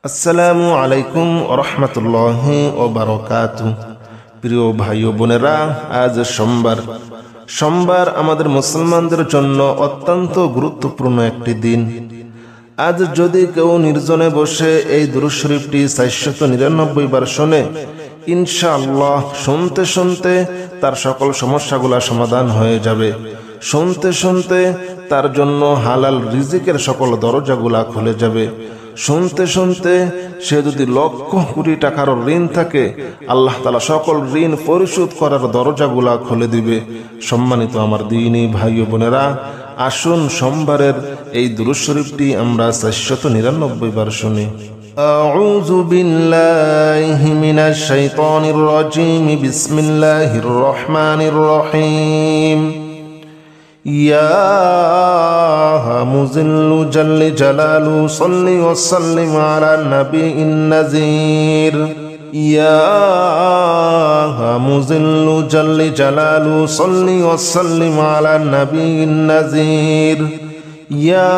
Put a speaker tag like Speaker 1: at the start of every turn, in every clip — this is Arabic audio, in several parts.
Speaker 1: আসসালামু আলাইকুম রহমতুল্লাহি ওয়া বারাকাতুহু। প্রিয় ভাই ও বোনেরা, আজ সোমবার আমাদের মুসলমানদের জন্য অত্যন্ত গুরুত্বপূর্ণ একটি দিন। আজ যদি কেউ নির্জনে বসে এই দুরূদ শরীফটি 499 বার শোনে, ইনশাআল্লাহ শুনতে শুনতে তার সকল সমস্যাগুলা সমাধান হয়ে যাবে। শুনতে শুনতে তার জন্য হালাল রিজিকের সকল দরজাগুলা খুলে যাবে। শুনতে শুনতে সে যদি লক্ষ কোটি টাকার ঋণ থাকে, আল্লাহ তাআলা সকল ঋণ পরিশোধ করার দরজাগুলা খুলে দিবে। সম্মানিত আমার দ্বীনী ভাই ও বোনেরা, আসুন সোমবারের এই দুরূদ শরীফটি আমরা 499 বার শুনি। আউযু বিল্লাহি মিনাশ শাইতানির রাজীম। বিসমিল্লাহির রহমানির রহিম। ইয়া মুযিল্লু জাল্লি জালালু সাল্লি ওয়া সাল্লিম আলা নাবিয়িন নাযীর। ইয়া মুযিল্লু জাল্লি জালালু সাল্লি ওয়া সাল্লিম আলা নাবিয়িন নাযীর। ইয়া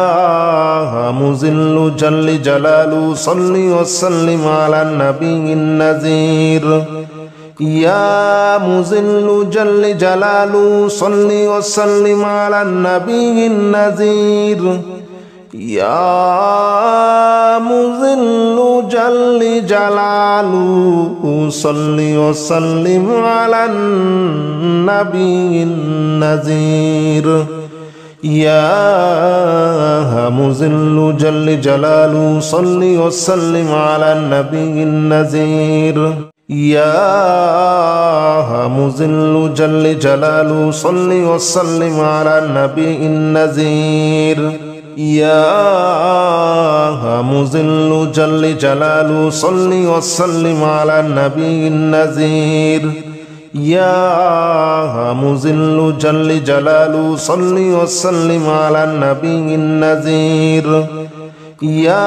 Speaker 1: মুযিল্লু জাল্লি জালালু সাল্লি ওয়া সাল্লিম আলা নাবিয়িন নাযীর। ইয়া মুযিল্লু জাল্লি জালালু সাল্লি ওয়া সাল্লিম আলা নাবিয়িন নাযীর। ইয়া মুযিল্লু জাল্লি জালালু সাল্লি ওয়া সাল্লিম আলা নাবিয়িন নাযীর। ইয়া মুযিল্লু জাল্লি জালালু সাল্লি ওয়া সাল্লিম আলা নাবিয়িন নাযীর। ইয়া মুযিল্লু জাল্লি জালালু সাল্লি ওয়া সাল্লিম আলা নাবিয়িন নাযীর। ইয়া মুযিল্লু জাল্লি জালালু সাল্লি ওয়া সাল্লিম আলা নাবিয়িন নাযীর। ইয়া মুযিল্লু জাল্লি জালালু সাল্লি ওয়া সাল্লিম আলা নাবিয়িন নাযীর। ইয়া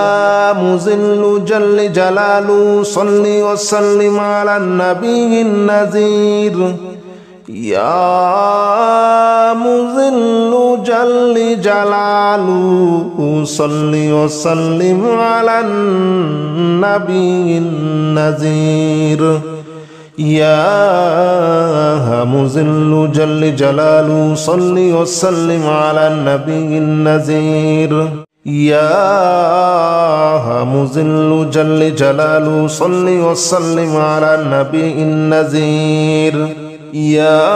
Speaker 1: মুযিল্লু জাল্লি জালালু সাল্লি ওয়া সাল্লিম আলা নাবিয়িন নাযীর। ইয়া মুযিল্লু জাল্লি জালালু সাল্লি ওয়া সাল্লিম আলা নাবিয়িন নাযীর। ইয়া মুযিল্লু জাল্লি জালালু সাল্লি ওয়া সাল্লিম আলা নাবিয়িন নাযীর। ইয়া মুযিল্লু জাল্লি জালালু সাল্লি ওয়া সাল্লিম আলা নাবিয়িন নাযীর। ইয়া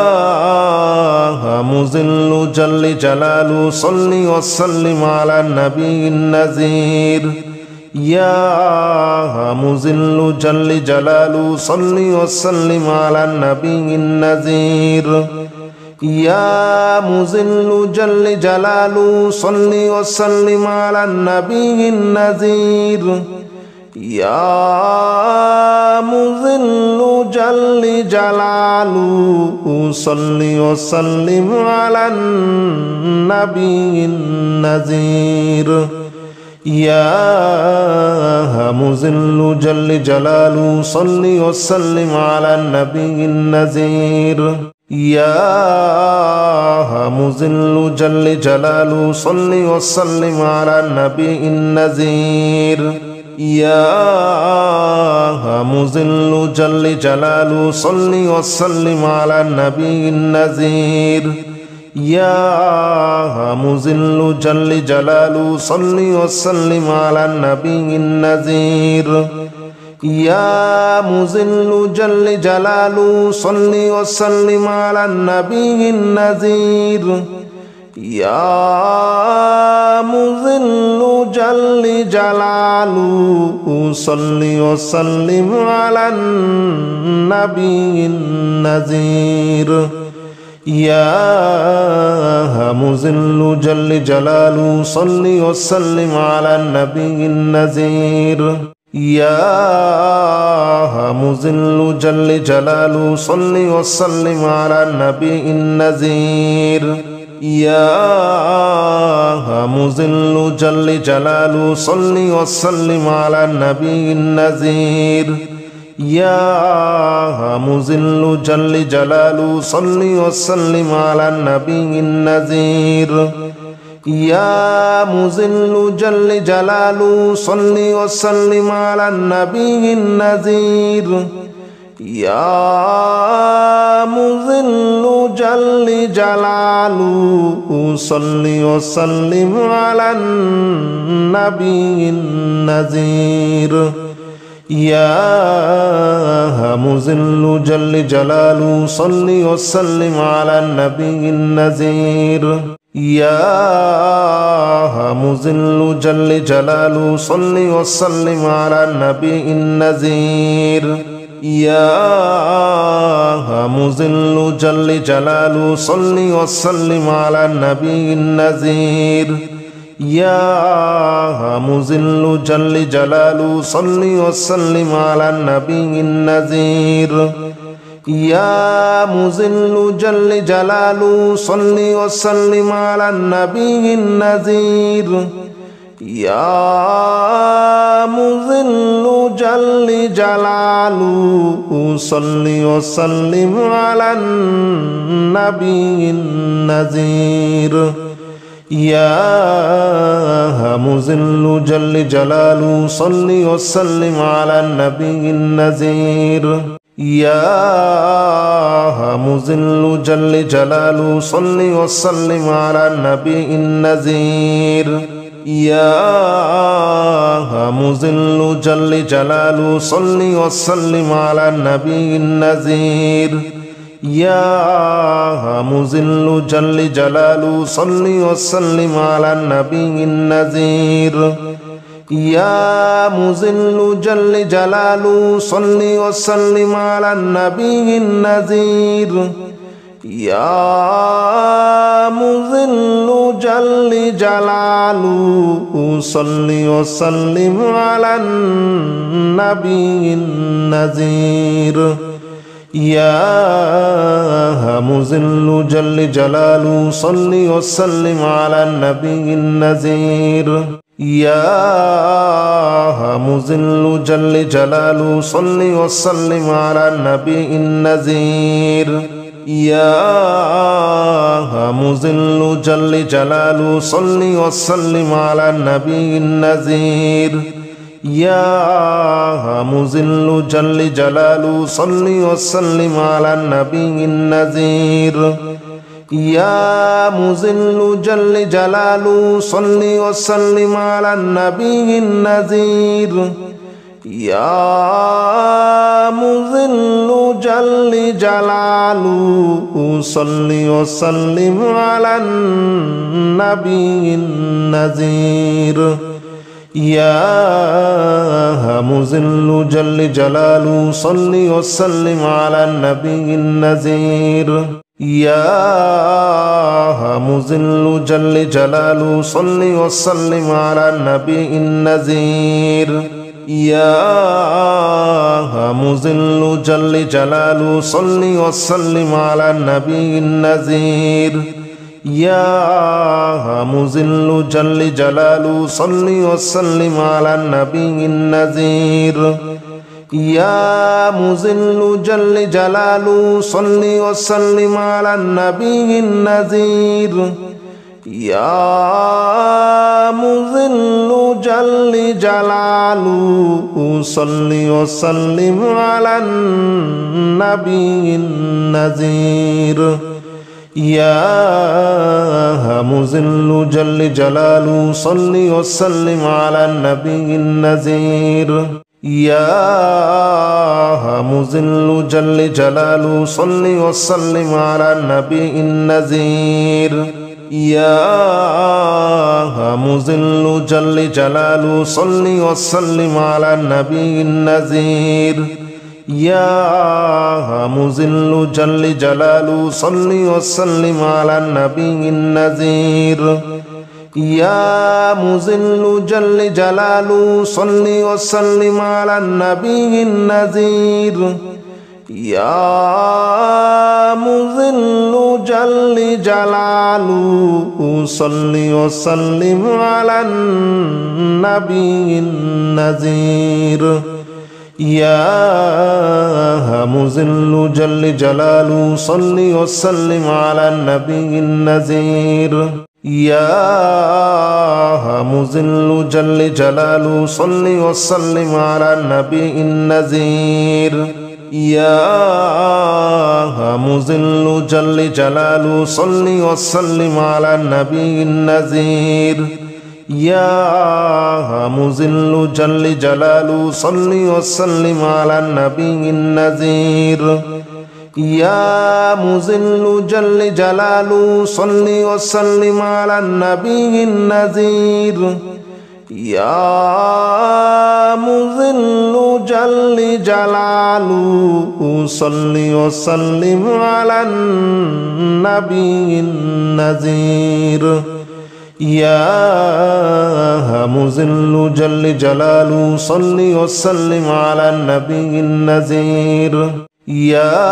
Speaker 1: মুযিল্লু জাল্লি জালালু সাল্লি ওয়া সাল্লিম আলা নাবিয়িন নাযীর। ইয়া মুযিল্লু জাল্লি জালালু সাল্লি ওয়া সাল্লিম আলা নাবিয়িন নাযীর। ইয়া মুযিল্লু জাল্লি জালালু সাল্লি ওয়া সাল্লিম আলা নাবিয়িন নাযীর। ইয়া মুযিল্লু জাল্লি জালালু সাল্লি ওয়া সাল্লিম আলা নাবিয়িন নাযীর। ইয়া মুযিল্লু জাল্লি জালালু সাল্লি ওয়া সাল্লিম আলা নাবিয়িন নাযীর। ইয়া মুযিল্লু জাল্লি জালালু সাল্লি ওয়া সাল্লিম আলা নাবিয়িন নাযীর। ইয়া মুযিল্লু জাল্লি জালালু সাল্লি ওয়া সাল্লিম আলা নাবিয়িন নাযীর। ইয়া মুযিল্লু জাল্লি জালালু সাল্লি ওয়া সাল্লিম আলা নাবিয়িন নাযীর। ইয়া মুযিল্লু জাল্লি জালালু সাল্লি ওয়া সাল্লিম আলা নাবিয়িন নাযীর। ইয়া মুযিল্লু জাল্লি জালালু সাল্লি ওয়া সাল্লিম আলা নাবিয়িন নাযীর। ইয়া মুযিল্লু জাল্লি জালালু সাল্লি ওয়া সাল্লিম আলা নাবিয়িন নাযীর। ইয়া মুযিল্লু জাল্লি জালালু সাল্লি ওয়া সাল্লিম আলা নাবিয়িন নাযীর। ইয়া মুযিল্লু জাল্লি জালালু সাল্লি ওয়া সাল্লিম আলা নাবিয়িন নাযীর। ইয়া মুযিল্লু জাল্লি জালালু সাল্লি ওয়া সাল্লিম আলা নাবিয়িন নাযীর। يا مذل جل جلاله صل وسلم على النبي النذير يا مذل جل جلاله صل وسلم على النبي النذير يا مذل جل جلاله صل وسلم على النبي النذير يا مذل جل جلاله صل وسلم على النبي النذير يا مذل جل جلاله صل وسلم على النبي النذير يا مذل جل جلاله صل وسلم على النبي النذير يا مذل جل جلاله صل وسلم على النبي النذير يا مذل جل جلاله صل وسلم على النبي النذير يا مذل جل جلاله صل وسلم على النبي النذير يا مذل جل جلاله صل وسلم على النبي النذير يا مذل جل جلاله صل وسلم على النبي النذير يا مذل جل جلاله صل وسلم على النبي النذير يا مذل جل جلاله صل وسلم على النبي النذير يا مذل جل جلاله صل وسلم على النبي النذير يا مذل جل جلاله صل وسلم على النبي النذير يا مذل جل جلاله صل وسلم على النبي النذير يا مذل جل جلاله صل وسلم على النبي النذير يا مذل جل جلاله صل وسلم على النبي النذير يا مذل جل جلاله صل وسلم على النبي النذير يا مذل جل جلاله صل وسلم على النبي النذير يا مذل جل جلاله صل وسلم على النبي النذير يا مذل جل جلاله صل وسلم على النبي النذير يا مذل جل جلاله صل وسلم على النبي النذير يا مذل جل جلاله صل وسلم على النبي النذير يا مذل جل جلاله صل وسلم على النبي النذير يا مذل جل جلاله صل وسلم على النبي النذير يا مذل جل جلاله صل وسلم على النبي النذير يا مذل جل جلاله صل وسلم على النبي النذير يا مذل جل جلاله صل وسلم على النبي النذير يا مذل جل جلاله صل وسلم على النبي النذير يا مذل جل جلاله صل وسلم على النبي النذير يا مذل جل جلاله صل وسلم على النبي النذير يا مذل جل جلاله صل وسلم على النبي النذير يا مذل جل جلاله صل وسلم على النبي النذير يا مذل جل جلاله صل وسلم على النبي النذير يا مذل جل جلاله صل وسلم على النبي النذير يا مذل جل جلاله صل وسلم على النبي النذير يا مذل جل جلاله صل وسلم على النبي النذير يا مذل جل جلاله صل وسلم على النبي النذير يا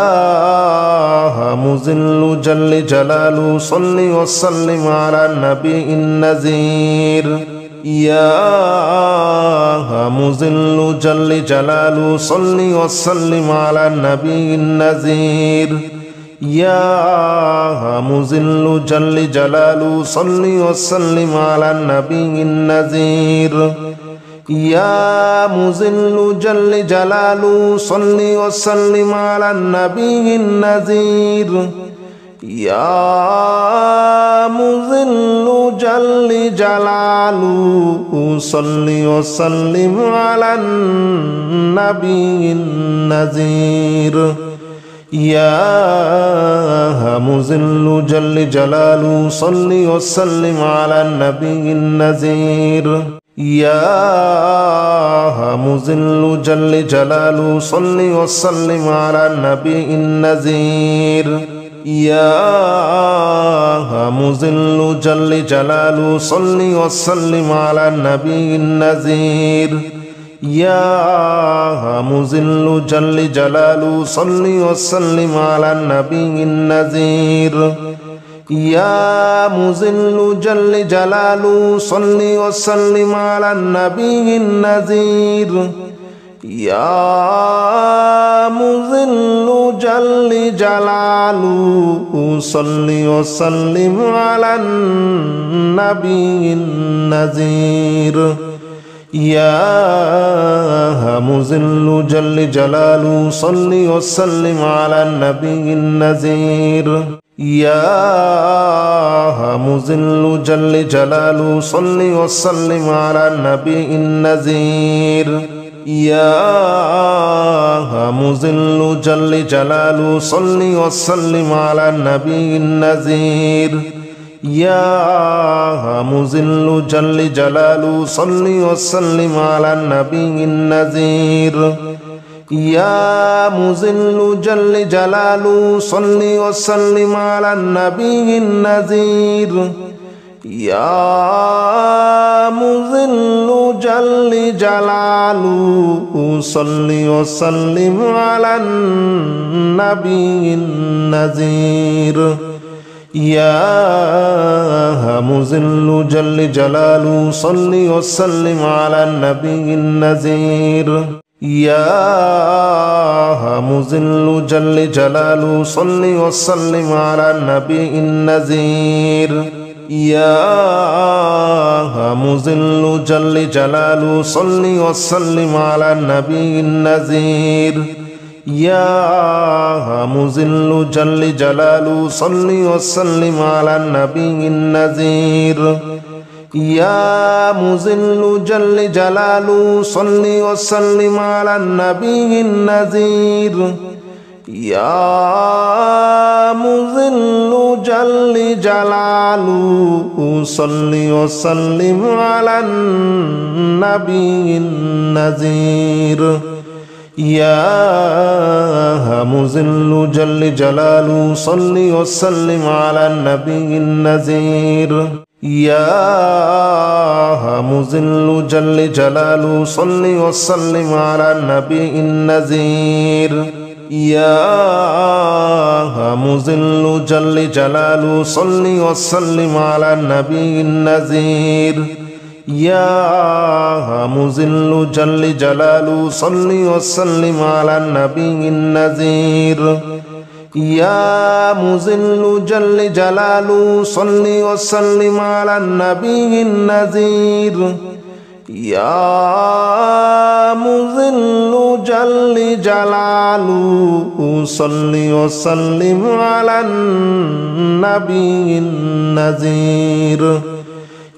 Speaker 1: مذل جل جلاله صل وسلم على النبي النذير يا مذل جل جلاله صل وسلم على النبي النذير يا مذل جل جلاله صل وسلم على النبي النذير يا مذل جل جلاله صل وسلم على النبي النذير يا مذل جل جلاله صل وسلم على النبي النذير يا مذل جل جلاله صل وسلم على النبي النذير يا مذل جل جلاله صل وسلم على النبي النذير يا مذل جل جلاله صل وسلم على النبي النذير يا مذل جل جلاله صل وسلم على النبي النذير يا مذل جل جلاله صل وسلم على النبي النذير يا مذل جل جلاله صل وسلم على النبي النذير يا مذل جل جلاله صل وسلم على النبي النذير يا مذل جل جلاله صل وسلم على النبي النذير يا مذل جل جلاله صل وسلم على النبي النذير يا مذل جل جلاله صل وسلم على النبي النذير يا مذل جل جلاله صل وسلم على النبي النذير يا مذل جل جلاله صل وسلم على النبي النذير يا مذل جل جلاله صل وسلم على النبي النذير يا مذل جل جلاله صل وسلم على النبي النذير يا مذل جل جلاله صل وسلم على النبي النذير يا مذل جل جلاله صل وسلم على النبي النذير يا مذل جل جلاله صل وسلم على النبي النذير يا مذل جل جلاله صل وسلم على النبي النذير يا مذل جل جلاله صل وسلم على النبي النذير يا مذل جل جلاله صل وسلم على النبي النذير يا مذل جل جلاله صل وسلم على النبي النذير يا مذل جل جلاله صل وسلم على النبي النذير يا مذل جل جلاله صل وسلم على النبي النذير يا مذل جل جلاله صل وسلم على النبي النذير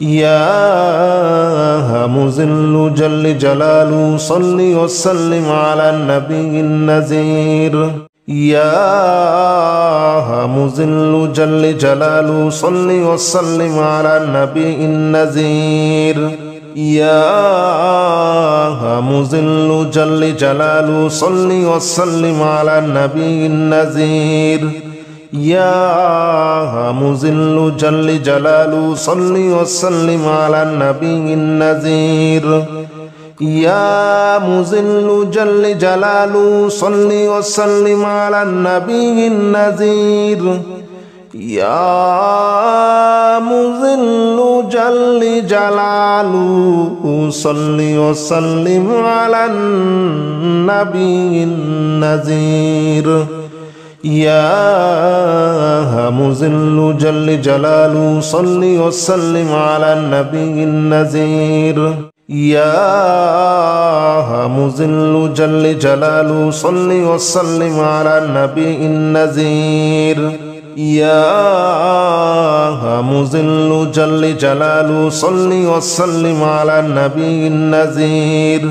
Speaker 1: يا مذل جل جلاله صل وسلم على النبي النذير يا مذل جل جلاله صل وسلم على النبي النذير يا مذل جل جلاله صل وسلم على النبي النذير يا مذل جل جلاله صل وسلم على النبي النذير يا مذل جل جلاله صل وسلم على النبي النذير يا مذل جل جلاله صل وسلم على النبي النذير يا مذل جل جلاله صل وسلم على النبي النذير يا مذل جل جلاله صل وسلم على النبي النذير يا مذل جل جلاله صل وسلم على النبي النذير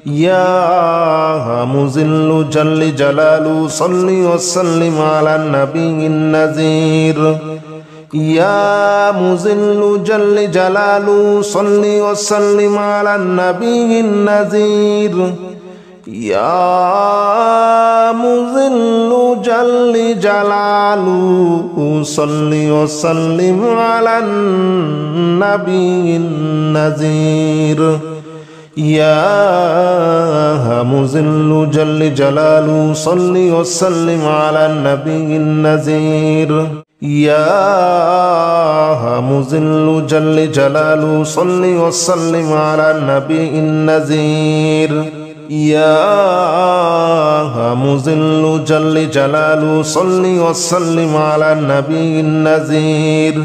Speaker 1: يا مذل جل جلاله صل وسلم على النبي النذير يا مذل جل جلاله صل وسلم على النبي النذير يا مذل جل جلاله صل وسلم على النبي النذير يا مذل جل جلاله صل وسلم على النبي النذير يا مذل جل جلاله صل وسلم على النبي النذير يا مذل جل جلاله صل وسلم على النبي النذير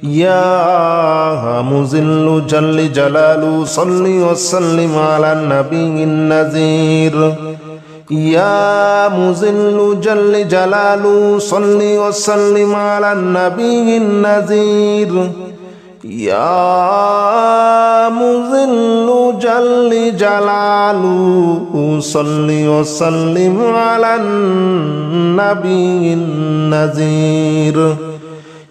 Speaker 1: يا مذل جل جلاله صل وسلم على النبي النذير يا مذل جل جلاله صل وسلم على النبي النذير يا مذل جل جلاله صل وسلم على النبي النذير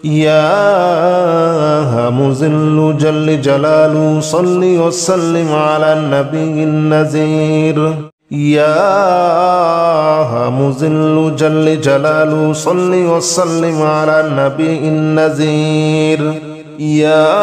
Speaker 1: يا مذل جل جلاله صل وسلم على النبي النذير يا مذل جل جلاله صل وسلم على النبي النذير يا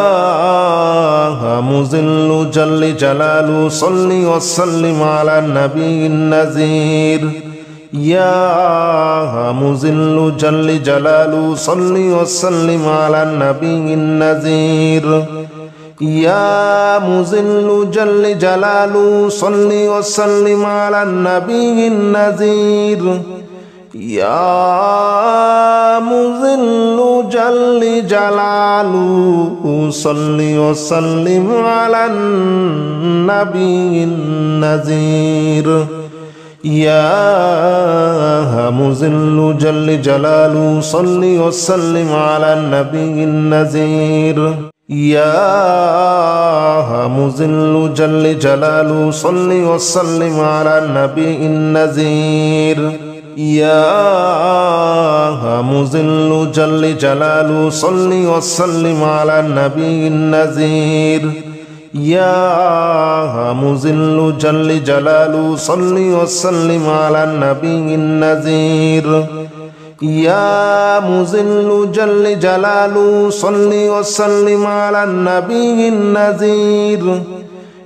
Speaker 1: مذل جل جلاله صل وسلم على النبي النذير يا مذل جل جلاله صل وسلم على النبي النذير يا مذل جل جلاله صل وسلم على النبي النذير يا مذل جل جلاله صل وسلم على النبي النذير يا مذل جل جلاله صل وسلم على النبي النذير يا مذل جل جلاله صل وسلم على النبي النذير يا مذل جل جلاله صل وسلم على النبي النذير يا مذل جل جلاله صل وسلم على النبي النذير يا مذل جل جلاله صل وسلم على النبي النذير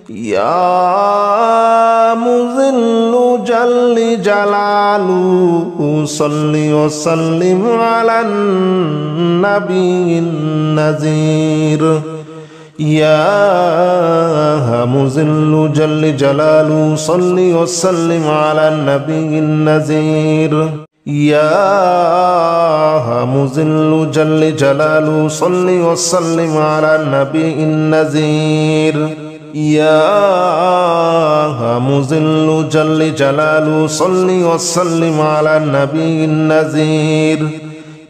Speaker 1: يا مذل جل جلاله صل وسلم على النبي النذير يا مذل جل جلاله صل وسلم على النبي النذير يا مذل جل جلاله صل وسلم على النبي النذير يا مذل جل جلاله صل وسلم على النبي النذير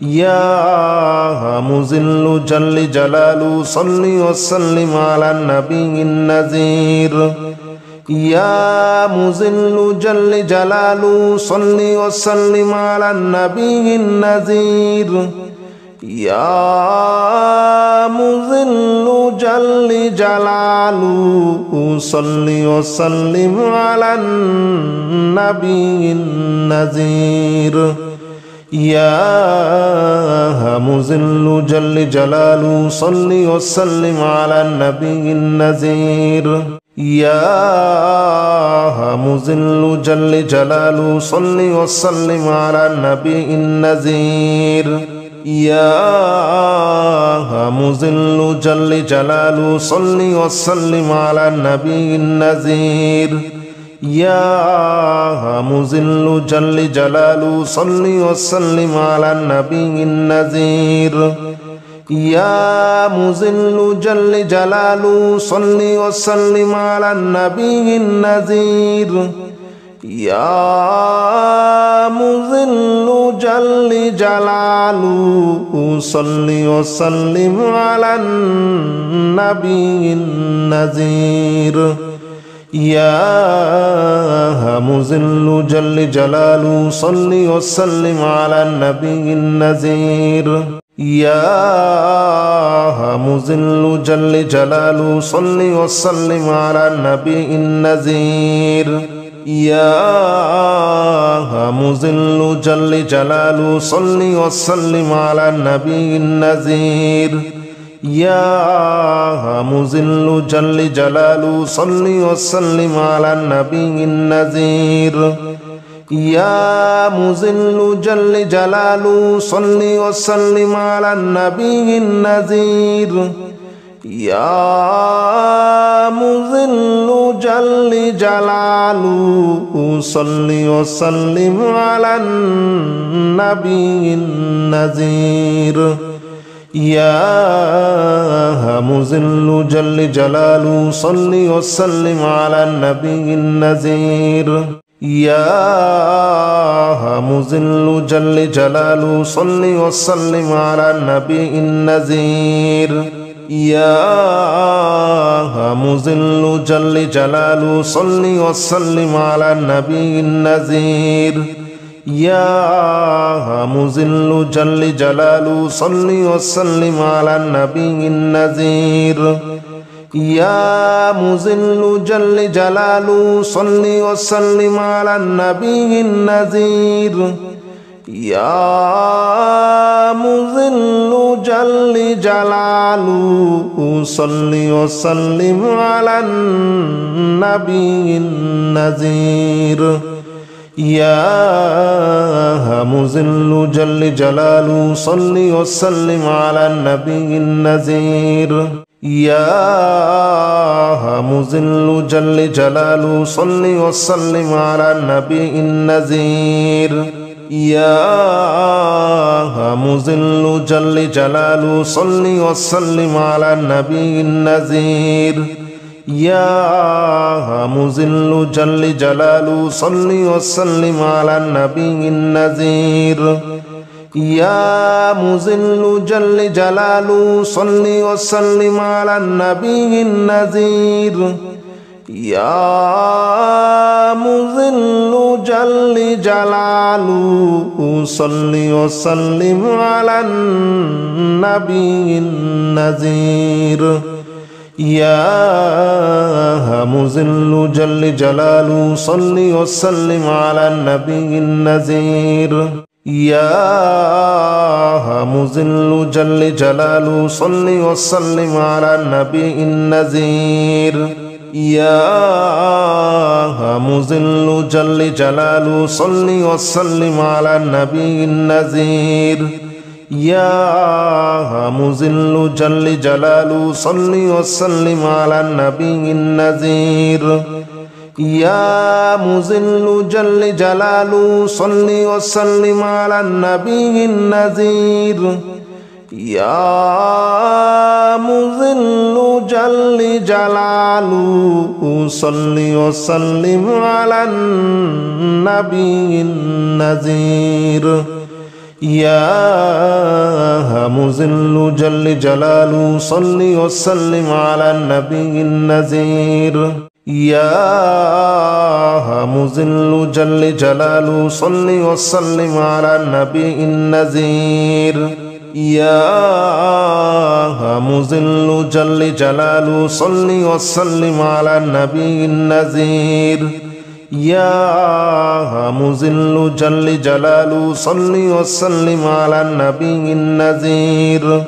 Speaker 1: يا مذل جل جلاله صل وسلم على النبي النذير يا مذل جل جلاله صل وسلم على النبي النذير يا مذل جل جلاله صل وسلم على النبي النذير يا مذل جل جلاله صل وسلم على النبي النذير يا مذل جل جلاله صل وسلم على النبي النذير يا مذل جل جلاله صل وسلم على النبي النذير يا مذل جل جلاله صل وسلم على النبي النذير يا مذل جل جلاله صل وسلم على النبي النذير يا مذل جل جلاله صل وسلم على النبي النذير يا مذل جل جلاله صل وسلم على النبي النذير يا مذل جل جلاله صل وسلم على النبي النذير يا مذل جل جلاله صل وسلم على النبي النذير يا مذل جل جلاله صل وسلم على النبي النذير يا مذل جل جلاله صل وسلم على النبي النذير يا مذل جل جلاله صل وسلم على النبي النذير يا مذل جل جلاله صل وسلم على النبي النذير يا مذل جل جلاله صل وسلم على النبي النذير يا مذل جل جلاله صل وسلم على النبي النذير يا مذل جل جلاله صل وسلم على النبي النذير يا مذل جل جلاله صل وسلم على النبي النذير يا مذل جل جلاله صل وسلم على النبي النذير يا مذل جل جلاله صل وسلم على النبي النذير يا مذل جل جلاله صل وسلم على النبي النذير يا مذل جل جلاله صل وسلم على النبي النذير يا مذل جل جلاله صل وسلم على النبي النذير يا مذل جل جلاله صل وسلم على النبي النذير يا مذل جل جلاله صل وسلم على النبي النذير يا مذل جل جلاله صل وسلم على النبي النذير يا مذل جل جلاله صل وسلم على النبي النذير يا مذل جل جلاله صل وسلم على النبي النذير يا مذل جل جلاله صل وسلم على النبي النذير يا مذل جل جلاله صل وسلم على النبي النذير يا مذل جل جلاله صل وسلم على النبي النذير يا مذل جل جلاله صل وسلم على النبي النذير يا مذل جل جلاله صل وسلم على النبي النذير يا مذل جل جلاله صل وسلم على النبي النذير يا مذل جل جلاله صل وسلم على النبي النذير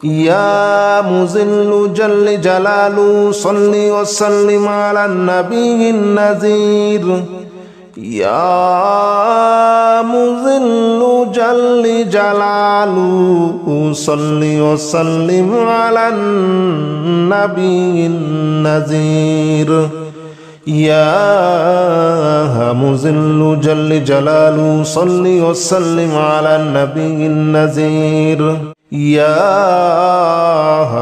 Speaker 1: يا مذل جل جلاله صل وسلم على النبي النذير يا مذل جل جلاله صل وسلم على النبي النذير يا مذل جل جلاله صل وسلم على النبي النذير يا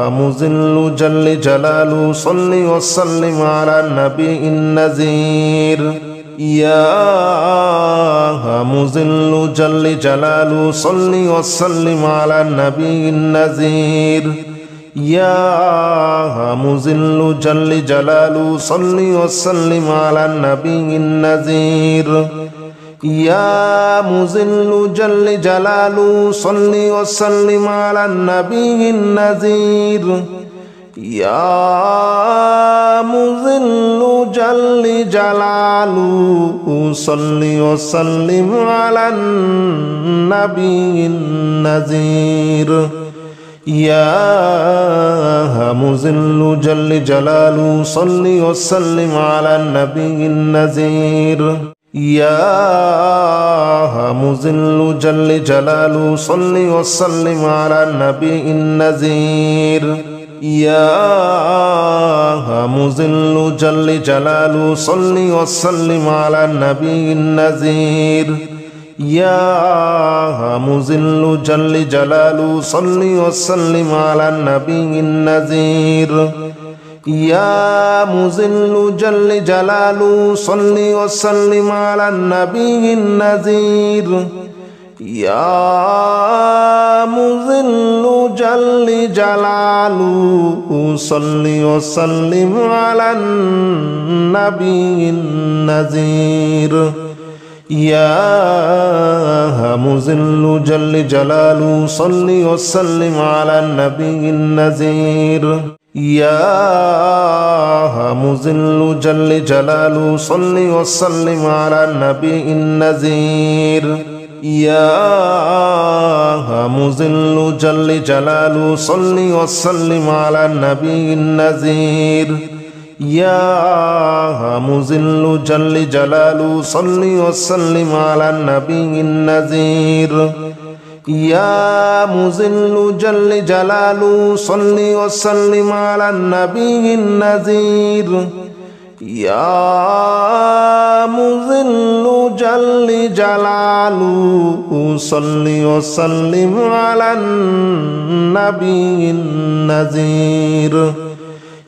Speaker 1: مذل جل جلاله صل وسلم على النبي النذير يا مذل جل جلاله صل وسلم على النبي النذير يا مذل جل جلاله صل وسلم على النبي النذير يا مذل جل جلاله صل وسلم على النبي النذير يا مذل جل جلاله صل وسلم على النبي النذير يا مذل جل جلاله صل وسلم على النبي النذير يا مذل جل جلاله صل وسلم على النبي النذير يا مذل جل جلاله صل وسلم على النبي النذير يا مذل جل جلاله صل وسلم على النبي النذير يا مذل جل جلاله صل وسلم على النبي النذير يا مذل جل جلاله صل وسلم على النبي النذير يا مذل جل جلاله صل وسلم على النبي النذير يا مذل جل جلاله صل وسلم على النبي النذير يا مذل جل جلاله صل وسلم على النبي النذير يا مذل جل جلاله صل وسلم على النبي النذير يا مذل جل جلاله صل وسلم على النبي النذير يا مذل جل جلاله صل وسلم على النبي النذير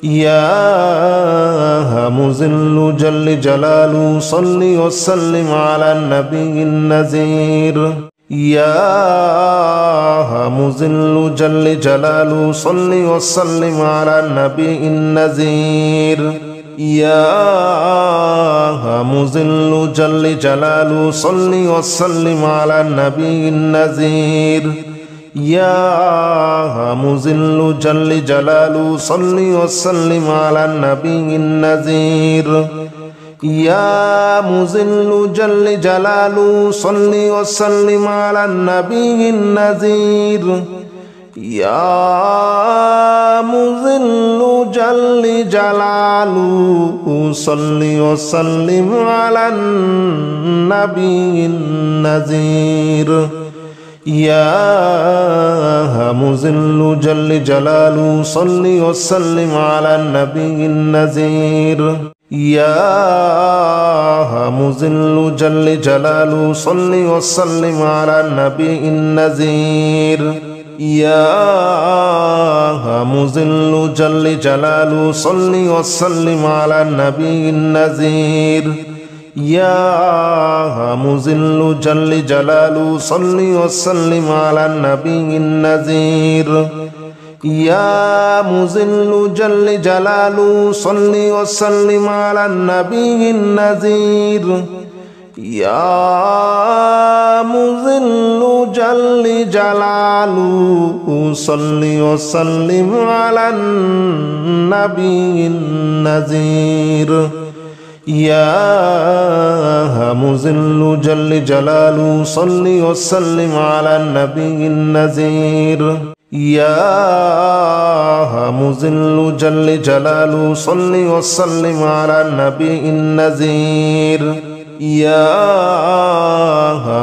Speaker 1: يا مذل جل جلاله صل وسلم على النبي النذير يا مذل جل جلاله صل وسلم على النبي النذير يا مذل جل جلاله صل وسلم على النبي النذير يا مذل جل جلاله صل وسلم على النبي النذير يا مذل جل جلاله صل وسلم على النبي النذير يا مذل جل جلاله صل وسلم على النبي النذير يا مذل جل جلاله صل وسلم على النبي النذير يا مذل جل جلاله صل وسلم على النبي النذير يا مذل جل جلاله صل وسلم على النبي النذير يا مذل جل جلاله صل وسلم على النبي النذير يا مذل جل جلاله صل وسلم على النبي النذير يا مذل جل جلاله صل وسلم على النبي النذير يا مذل جل جلاله صل وسلم على النبي النذير يا مذل جل جلاله صل وسلم على النبي النذير يا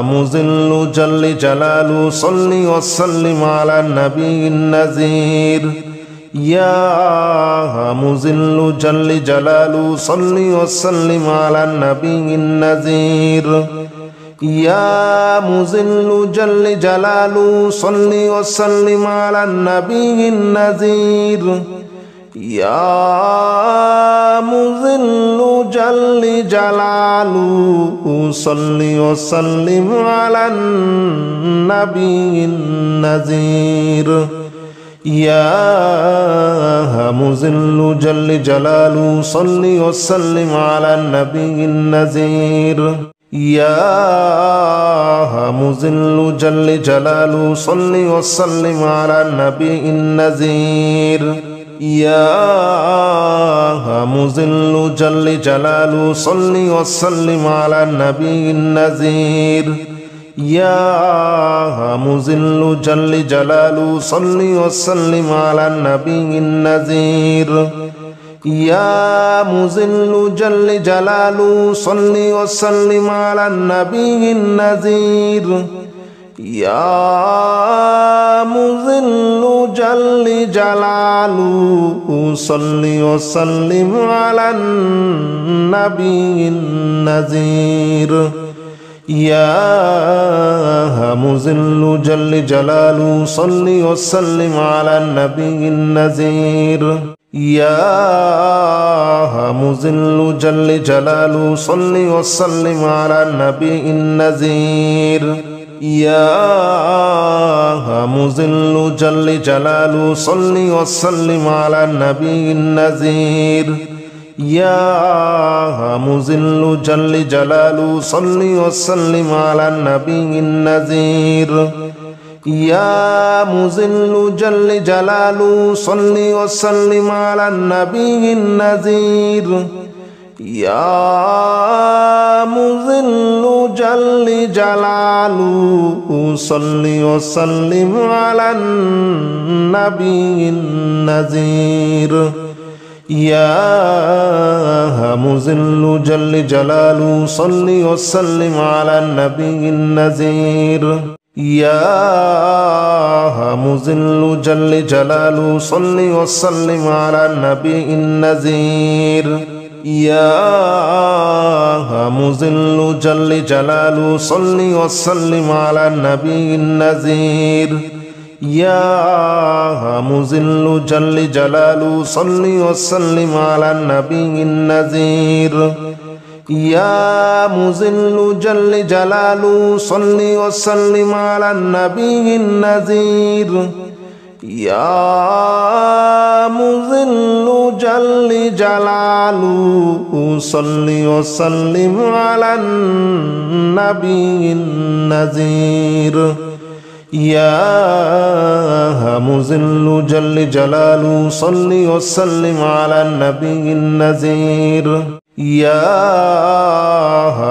Speaker 1: مذل جل جلاله صل وسلم على النبي النذير يا مذل جل جلاله صل وسلم على النبي النذير يا مذل جل جلاله صل وسلم على النبي النذير يا مذل جل جلاله صل وسلم على النبي النذير يا مذل جل جلاله صل وسلم على النبي النذير يا مذل جل جلاله صل وسلم على النبي النذير يا مذل جل جلاله صل وسلم على النبي النذير يا مذل جل جلاله صل وسلم على النبي النذير يا مذل جل جلاله صل وسلم على النبي النذير يا مذل جل جلاله صل وسلم على النبي النذير يا مذل جل جلاله صل وسلم على النبي النذير يا مذل جل جلاله صل وسلم على النبي النذير يا مذل جل جلاله صل وسلم على النبي النذير يا مذل جل جلاله صل وسلم على النبي النذير يا مذل جل جلاله صل وسلم على النبي النذير يا مذل جل جلاله صل وسلم على النبي النذير يا مذل جل جلاله صل وسلم على النبي النذير يا مذل جل جلاله صل وسلم على النبي النذير يا مذل جل جلاله صل وسلم على النبي النذير يا مذل جل جلاله صل وسلم على النبي النذير يا مذل جل جلاله صل وسلم على النبي النذير يا مذل جل جلاله صل وسلم على النبي النذير يا مذل جل جلاله صل وسلم على النبي النذير يا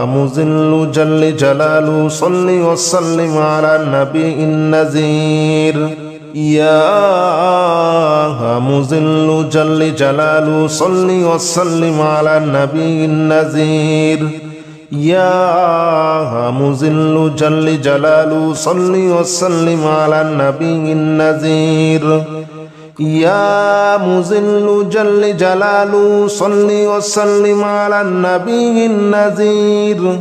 Speaker 1: مذل جل جلاله صل وسلم على النبي النذير يا مذل جل جلاله صل وسلم على النبي النذير يا مذل جل جلاله صل وسلم على النبي النذير يا مذل جل جلاله صل وسلم على النبي النذير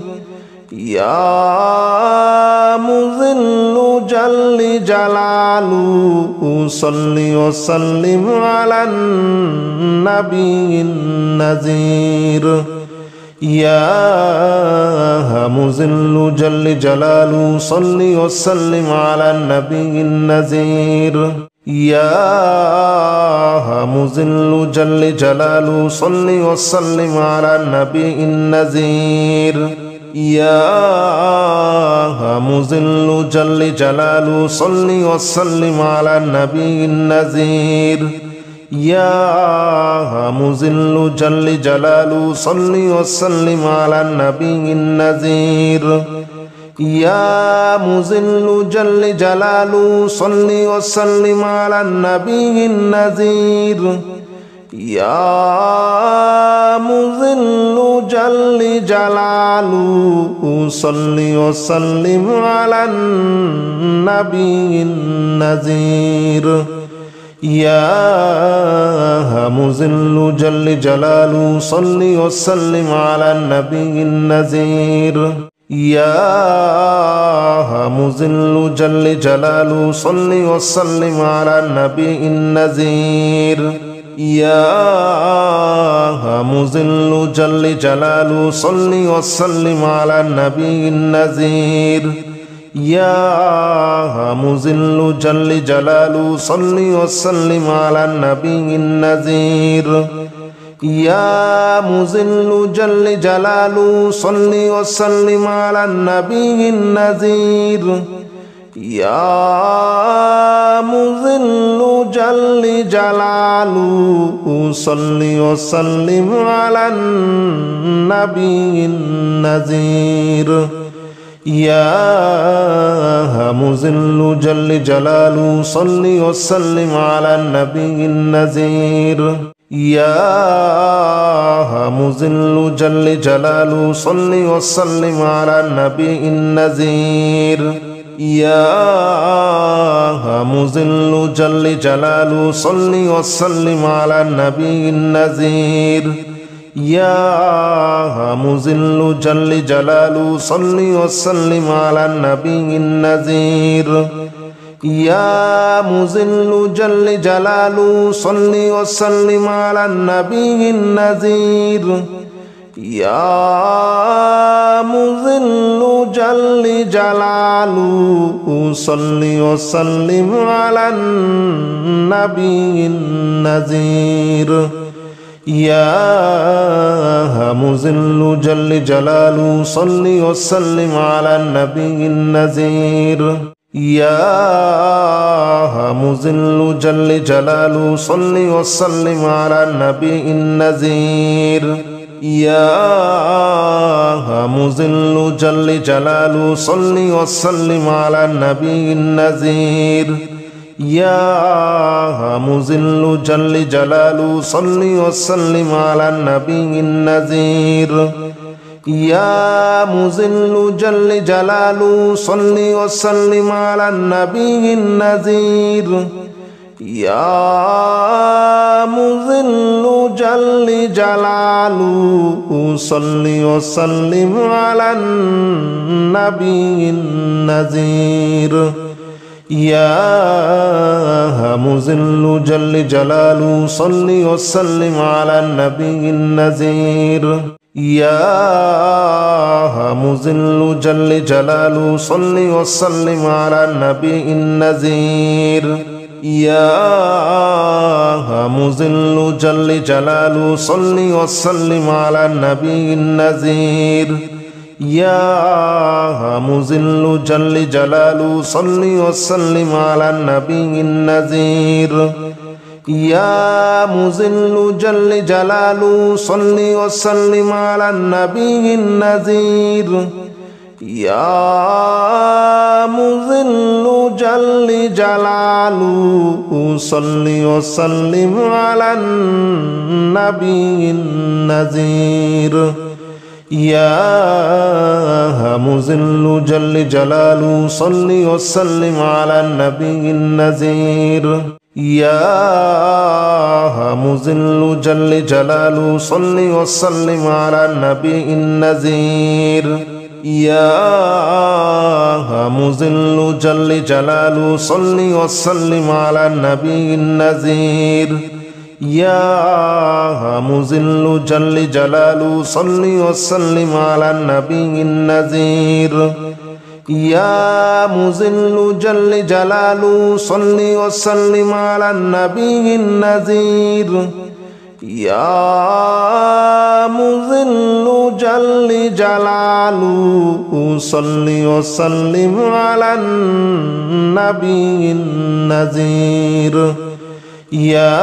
Speaker 1: يا مذل جل جلاله صل وسلم على النبي النذير يا مذل جل جلاله صل وسلم على النبي النذير يا مذل جل جلاله صل وسلم على النبي النذير يا مذل جل جلاله صل وسلم على النبي النذير يا مذل جل جلاله صل وسلم على النبي النذير يا مذل جل جلاله صل وسلم على النبي النذير يا مذل جل جلاله صل وسلم على النبي النذير يا مذل جل جلاله صل وسلم على النبي النذير يا مذل جل جلاله صل وسلم على النبي النذير يا مذل جل جلاله صل وسلم على النبي النذير يا مذل جل جلاله صل وسلم على النبي النذير يا مذل جل جلاله صل وسلم على النبي النذير يا مذل جل جلاله صل وسلم على النبي النذير يا مذل جل جلاله صل وسلم على النبي النذير يا مذل جل جلاله صل وسلم على النبي النذير يا مذل جل جلاله صل وسلم على النبي النذير يا مذل جل جلاله صل وسلم على النبي النذير يا مذل جل جلاله صل وسلم على النبي النذير يا مذل جل جلاله صل وسلم على النبي النذير يا مذل جل جلاله صل وسلم على النبي النذير يا مذل جل جلاله صل وسلم على النبي النذير يا مذل جل جلاله صل وسلم على النبي النذير يا مذل جل جلاله صل وسلم على النبي النذير يا مذل جل جلاله صل وسلم على النبي النذير يا مذل جل جلاله صل وسلم على النبي النذير يا مذل جل جلاله صل وسلم على النبي النذير يا مذل جل جلاله صل وسلم على النبي النذير يا مذل جل جلاله صل وسلم على النبي النذير يا مذل جل جلاله صل وسلم على النبي النذير يا مذل جل جلاله صل وسلم على النبي النذير يا مذل جل جلاله صل وسلم على النبي النذير يا مذل جل جلاله صل وسلم على النبي النذير يا مذل جل جلاله صل وسلم على النبي النذير يا مذل جل جلاله صل وسلم على النبي النذير يا مذل جل جلاله صل وسلم على النبي النذير يا مذل جل جلاله صل وسلم على النبي النذير يا مذل جل جلاله صل وسلم على النبي النذير يا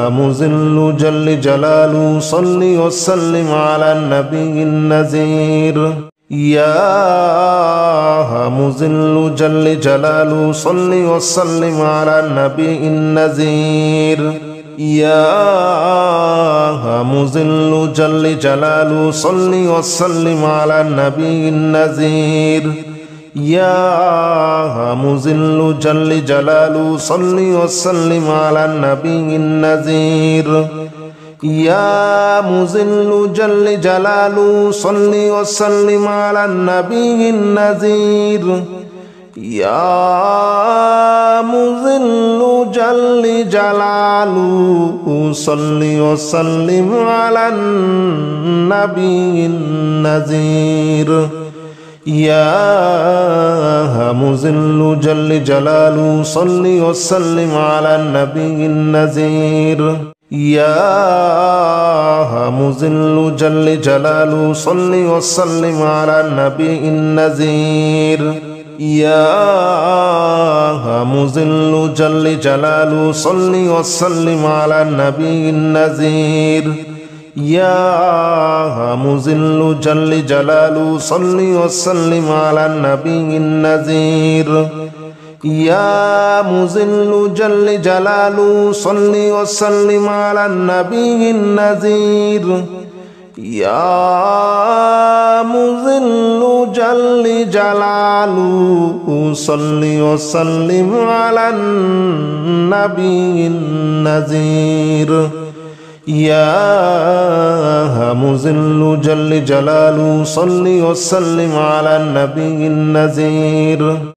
Speaker 1: مذل جل جلاله صل وسلم على النبي النذير يا مذل جل جلاله صل وسلم على النبي النذير يا مذل جل جلاله صل وسلم على النبي النذير يا مذل جل جلاله صل وسلم على النبي النذير يا مذل جل جلاله صل وسلم على النبي النذير يا مذل جل جلاله صل وسلم على النبي النذير يا مذل جل جلاله صل وسلم على النبي النذير يا مذل جل جلاله صل وسلم على النبي النذير يا مذل جل جلاله صل وسلم على النبي النذير يا مذل جل جلاله صل وسلم على النبي النذير يا مذل جل جلاله صل وسلم على النبي النذير يا مذل جل جلاله صل وسلم على النبي النذير يا مذل جل جلاله صل وسلم على النبي النذير